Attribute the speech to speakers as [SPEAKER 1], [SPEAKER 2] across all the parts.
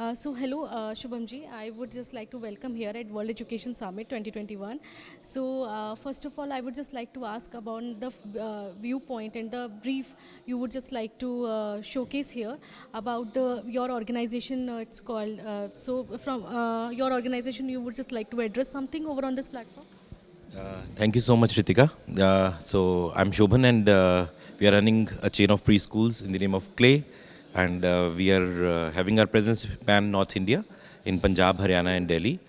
[SPEAKER 1] Hello, Shubhamji. I would just like to welcome here at World Education Summit 2021. First of all, I would just like to ask about the viewpoint and the brief you would just like to showcase here about your organization. It's called. From your organization, you would just like to address something over on this platform.
[SPEAKER 2] Thank you so much, Ritika. I'm Shobhan, and we are running a chain of preschools in the name of Clay, and we are having our presence pan North India in Punjab, Haryana, and Delhi.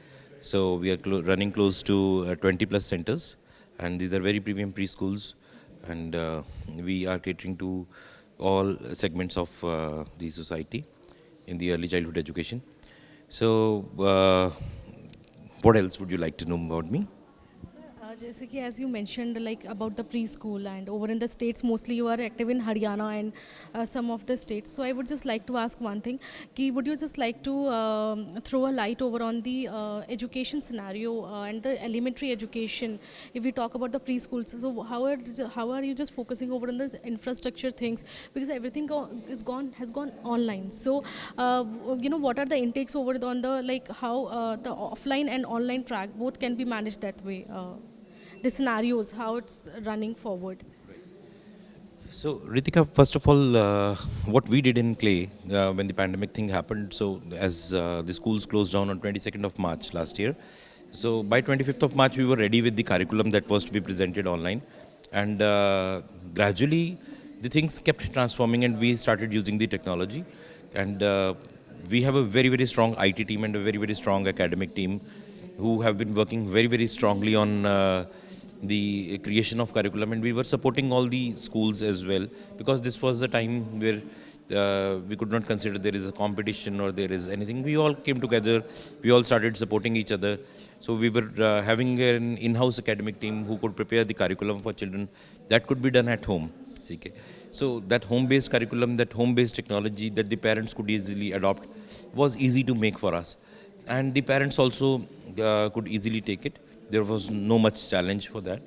[SPEAKER 2] So we are running close to 20 plus centers, and these are very premium preschools, and we are catering to all segments of the society in the early childhood education. So, what else would you like to know about me?
[SPEAKER 1] जैसे कि as you mentioned like about the preschool and over in the states mostly you are active in Haryana and some of the states. So I would just like to ask one thing. Ki would you just like to throw a light over on the education scenario and the elementary education if we talk about the preschools? So how are you just focusing over on the infrastructure things because everything has gone online. So what are the intakes over on the like how the offline and online track both can be managed that way? The scenarios, how it's running forward.
[SPEAKER 2] So, Ritika, first of all, what we did in Clay when the pandemic thing happened, so as the schools closed down on 22nd of March last year, so by 25th of March, we were ready with the curriculum that was to be presented online. And gradually, the things kept transforming and we started using the technology. And we have a very, very strong IT team and a very, very strong academic team who have been working very, very strongly on the creation of curriculum, and we were supporting all the schools as well because this was the time where we could not consider there is a competition or there is anything. We all came together, we all started supporting each other. So we were having an in-house academic team who could prepare the curriculum for children that could be done at home. Okay. So that home-based curriculum, that home-based technology that the parents could easily adopt was easy to make for us. And the parents also could easily take it. There was no much challenge for that.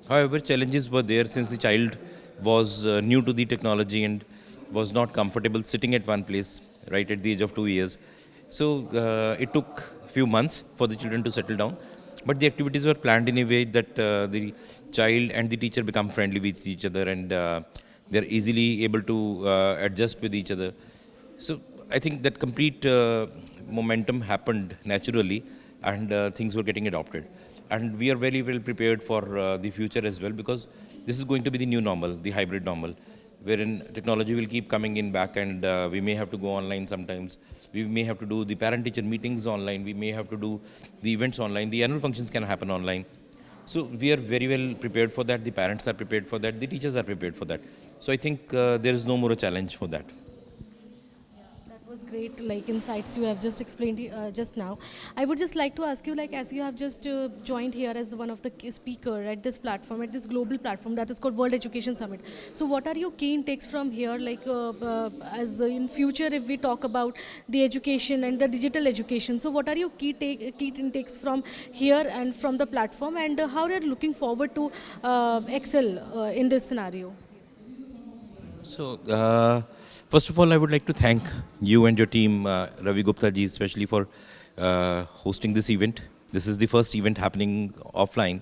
[SPEAKER 2] However, challenges were there since the child was new to the technology and was not comfortable sitting at one place right at the age of 2 years. So it took a few months for the children to settle down. But the activities were planned in a way that the child and the teacher become friendly with each other and they're easily able to adjust with each other. So I think that complete momentum happened naturally and things were getting adopted. And we are very well prepared for the future as well because this is going to be the new normal, the hybrid normal, wherein technology will keep coming in back and we may have to go online sometimes. We may have to do the parent-teacher meetings online. We may have to do the events online. The annual functions can happen online. So we are very well prepared for that. The parents are prepared for that. The teachers are prepared for that. So I think there is no more a challenge for that.
[SPEAKER 1] That was great, like insights you have just explained just now. I would just like to ask you, like, as you have just joined here as the one of the speaker at this platform, at this global platform that is called World Education Summit. So, what are your key intakes from here, like, as in future, if we talk about the education and the digital education? So, what are your key intakes from here and from the platform, and how are you looking forward to excel in this scenario?
[SPEAKER 2] So, first of all, I would like to thank you and your team, Ravi Gupta ji, especially for hosting this event. This is the first event happening offline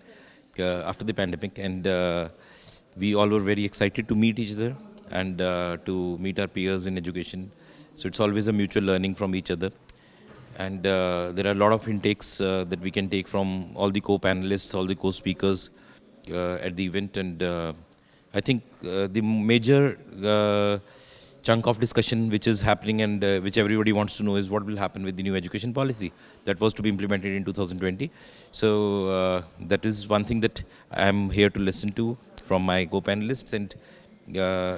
[SPEAKER 2] after the pandemic, and we all were very excited to meet each other and to meet our peers in education. So, it's always a mutual learning from each other. And there are a lot of intakes that we can take from all the co-panelists, all the co-speakers at the event, and I think the major chunk of discussion which is happening and which everybody wants to know is what will happen with the new education policy that was to be implemented in 2020. So that is one thing that I am here to listen to from my co-panelists and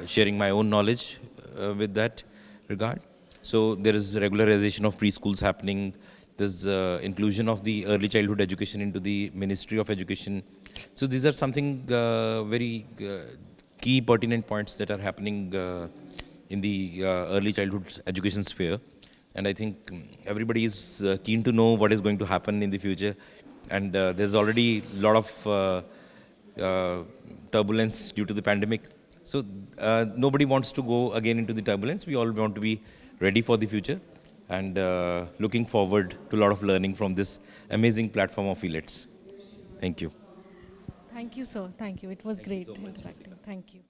[SPEAKER 2] sharing my own knowledge with that regard. So there is regularization of preschools happening. There's inclusion of the early childhood education into the Ministry of Education. So these are something very key pertinent points that are happening in the early childhood education sphere. And I think everybody is keen to know what is going to happen in the future. And there's already a lot of turbulence due to the pandemic. So nobody wants to go again into the turbulence. We all want to be ready for the future. and looking forward to a lot of learning from this amazing platform of Elets. Thank you.
[SPEAKER 1] Thank you, sir. Thank you. It was great interacting. Thank you.